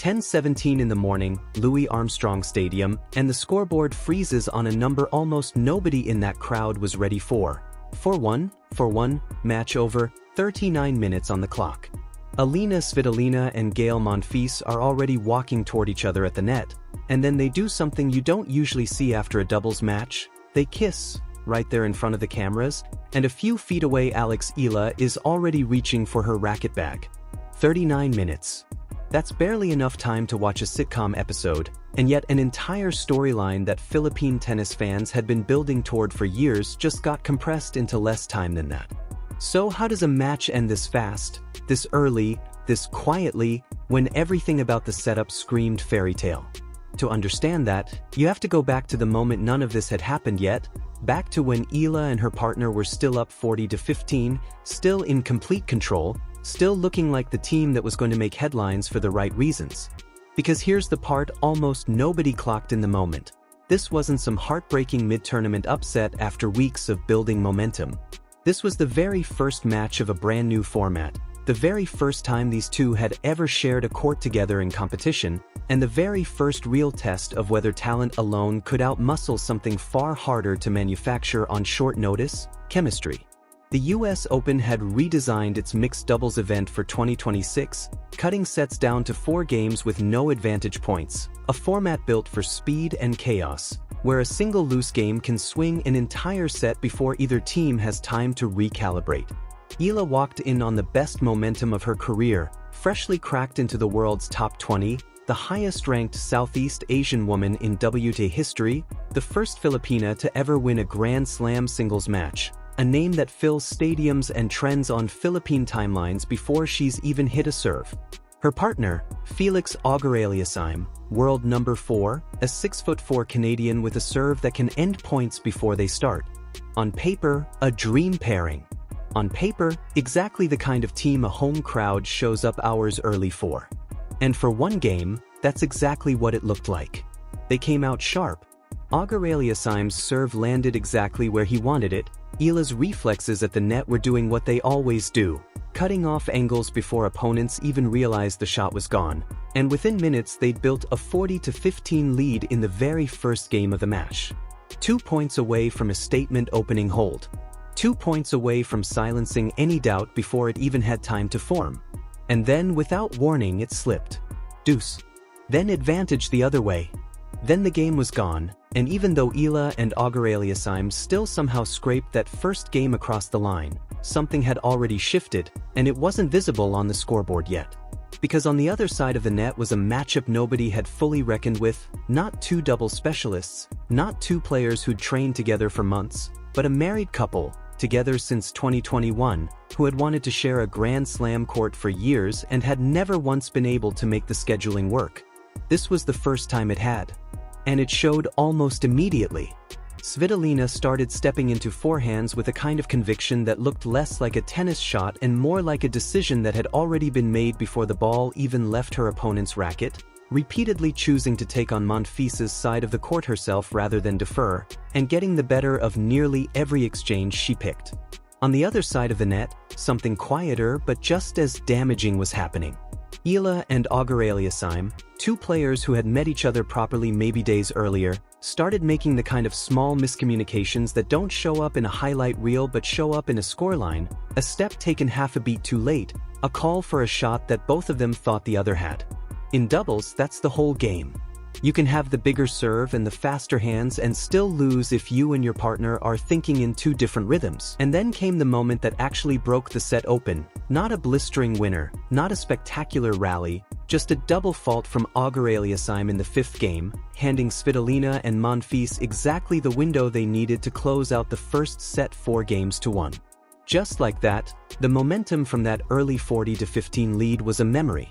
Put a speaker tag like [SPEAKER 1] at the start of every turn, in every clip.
[SPEAKER 1] 10:17 in the morning, Louis Armstrong Stadium, and the scoreboard freezes on a number almost nobody in that crowd was ready for. 4-1, match over, 39 minutes on the clock. Svitolina and Gael Monfils are already walking toward each other at the net, and then they do something you don't usually see after a doubles match. They kiss, right there in front of the cameras, and a few feet away Alex Eala is already reaching for her racket bag. 39 minutes. That's barely enough time to watch a sitcom episode, and yet an entire storyline that Philippine tennis fans had been building toward for years just got compressed into less time than that. So how does a match end this fast, this early, this quietly, when everything about the setup screamed fairy tale? To understand that, you have to go back to the moment none of this had happened yet, back to when Eala and her partner were still up 40-15, still in complete control, still looking like the team that was going to make headlines for the right reasons. Because here's the part almost nobody clocked in the moment. This wasn't some heartbreaking mid-tournament upset after weeks of building momentum. This was the very first match of a brand new format, the very first time these two had ever shared a court together in competition, and the very first real test of whether talent alone could outmuscle something far harder to manufacture on short notice: chemistry. The US Open had redesigned its mixed doubles event for 2026, cutting sets down to 4 games with no advantage points, a format built for speed and chaos, where a single loose game can swing an entire set before either team has time to recalibrate. Eala walked in on the best momentum of her career, freshly cracked into the world's top 20, the highest-ranked Southeast Asian woman in WTA history, the first Filipina to ever win a Grand Slam singles match, a name that fills stadiums and trends on Philippine timelines before she's even hit a serve. Her partner, Felix Auger-Aliassime, world number 4, a 6'4" Canadian with a serve that can end points before they start. On paper, a dream pairing. On paper, exactly the kind of team a home crowd shows up hours early for. And for one game, that's exactly what it looked like. They came out sharp. Auger-Aliassime's serve landed exactly where he wanted it. Eala's reflexes at the net were doing what they always do, cutting off angles before opponents even realized the shot was gone, and within minutes they'd built a 40-15 lead in the very first game of the match. 2 points away from a statement opening hold. 2 points away from silencing any doubt before it even had time to form. And then, without warning, it slipped. Deuce. Then advantage the other way. Then the game was gone, and even though Eala and Auger-Aliassime still somehow scraped that first game across the line, something had already shifted, and it wasn't visible on the scoreboard yet. Because on the other side of the net was a matchup nobody had fully reckoned with, not 2 double specialists, not 2 players who'd trained together for months, but a married couple, together since 2021, who had wanted to share a Grand Slam court for years and had never once been able to make the scheduling work. This was the first time it had. And it showed almost immediately. Svitolina started stepping into forehands with a kind of conviction that looked less like a tennis shot and more like a decision that had already been made before the ball even left her opponent's racket, repeatedly choosing to take on Monfils's side of the court herself rather than defer, and getting the better of nearly every exchange she picked. On the other side of the net, something quieter but just as damaging was happening. Eala and Auger-Aliassime, 2 players who had met each other properly maybe days earlier, started making the kind of small miscommunications that don't show up in a highlight reel but show up in a scoreline, a step taken half a beat too late, a call for a shot that both of them thought the other had. In doubles, that's the whole game. You can have the bigger serve and the faster hands and still lose if you and your partner are thinking in 2 different rhythms. And then came the moment that actually broke the set open. Not a blistering winner, not a spectacular rally, just a double fault from Auger-Aliassime in the 5th game, handing Svitolina and Monfils exactly the window they needed to close out the first set 4-1. Just like that, the momentum from that early 40-15 lead was a memory.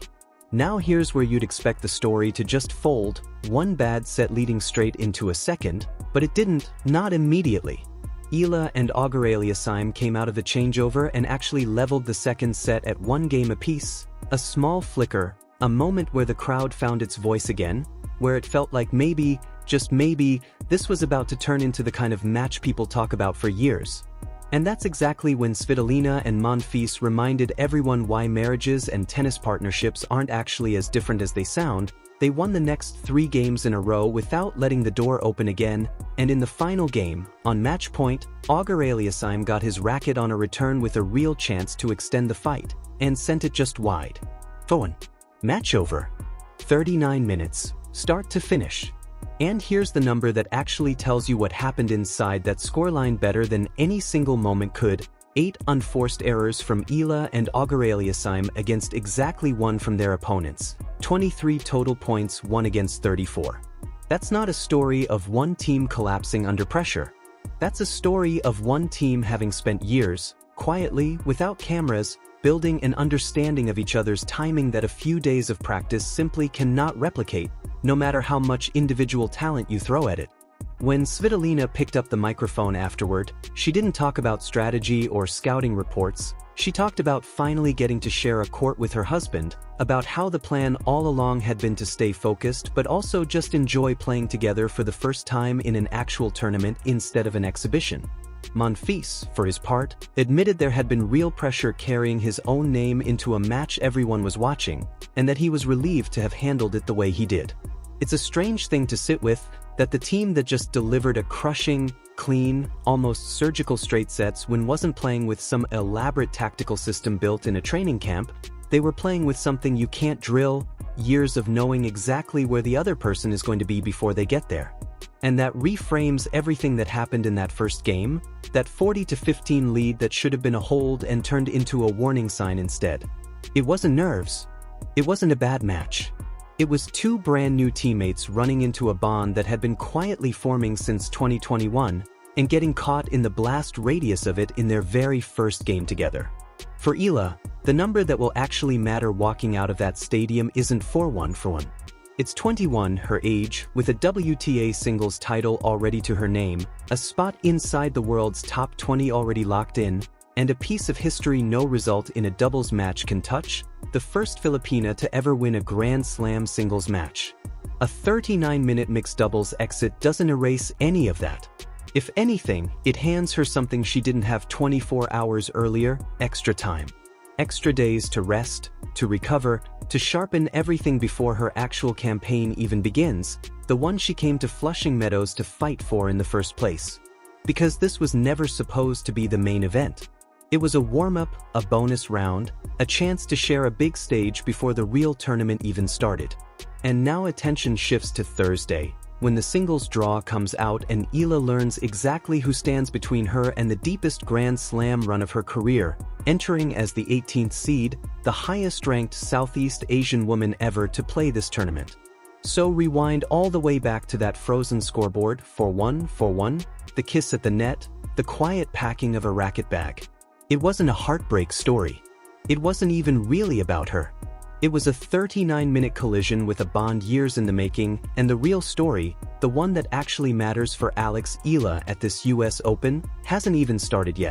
[SPEAKER 1] Now here's where you'd expect the story to just fold, 1 bad set leading straight into a second, but it didn't, not immediately. Eala and Auger-Aliassime came out of the changeover and actually leveled the second set at 1 game apiece, a small flicker, a moment where the crowd found its voice again, where it felt like maybe, just maybe, this was about to turn into the kind of match people talk about for years. And that's exactly when Svitolina and Monfils reminded everyone why marriages and tennis partnerships aren't actually as different as they sound. They won the next 3 games in a row without letting the door open again, and in the final game, on match point, Alex Eala got his racket on a return with a real chance to extend the fight, and sent it just wide. 4-1. Match over. 39 minutes, start to finish. And here's the number that actually tells you what happened inside that scoreline better than any single moment could. 8 unforced errors from Eala and Alex Eala against exactly 1 from their opponents. 23 total points won against 34. That's not a story of one team collapsing under pressure. That's a story of one team having spent years, quietly, without cameras, building an understanding of each other's timing that a few days of practice simply cannot replicate, no matter how much individual talent you throw at it. When Svitolina picked up the microphone afterward, she didn't talk about strategy or scouting reports. She talked about finally getting to share a court with her husband, about how the plan all along had been to stay focused but also just enjoy playing together for the first time in an actual tournament instead of an exhibition. Monfils, for his part, admitted there had been real pressure carrying his own name into a match everyone was watching, and that he was relieved to have handled it the way he did. It's a strange thing to sit with, that the team that just delivered a crushing, clean, almost surgical straight sets when wasn't playing with some elaborate tactical system built in a training camp, they were playing with something you can't drill, years of knowing exactly where the other person is going to be before they get there. And that reframes everything that happened in that first game, that 40-15 lead that should have been a hold and turned into a warning sign instead. It wasn't nerves. It wasn't a bad match. It was 2 brand new teammates running into a bond that had been quietly forming since 2021 and getting caught in the blast radius of it in their very first game together. For Eala, the number that will actually matter walking out of that stadium isn't 4-1. It's 21, her age, with a WTA singles title already to her name, a spot inside the world's top 20 already locked in, and a piece of history no result in a doubles match can touch, the first Filipina to ever win a Grand Slam singles match. A 39-minute mixed doubles exit doesn't erase any of that. If anything, it hands her something she didn't have 24 hours earlier: extra time. Extra days to rest, to recover, to sharpen everything before her actual campaign even begins, the one she came to Flushing Meadows to fight for in the first place. Because this was never supposed to be the main event. It was a warm-up, a bonus round, a chance to share a big stage before the real tournament even started. And now attention shifts to Thursday, when the singles draw comes out and Eala learns exactly who stands between her and the deepest Grand Slam run of her career, entering as the 18th seed, the highest-ranked Southeast Asian woman ever to play this tournament. So rewind all the way back to that frozen scoreboard, 4-1, the kiss at the net, the quiet packing of a racket bag. It wasn't a heartbreak story. It wasn't even really about her. It was a 39-minute collision with a bond years in the making, and the real story, the one that actually matters for Alex Eala at this US Open, hasn't even started yet.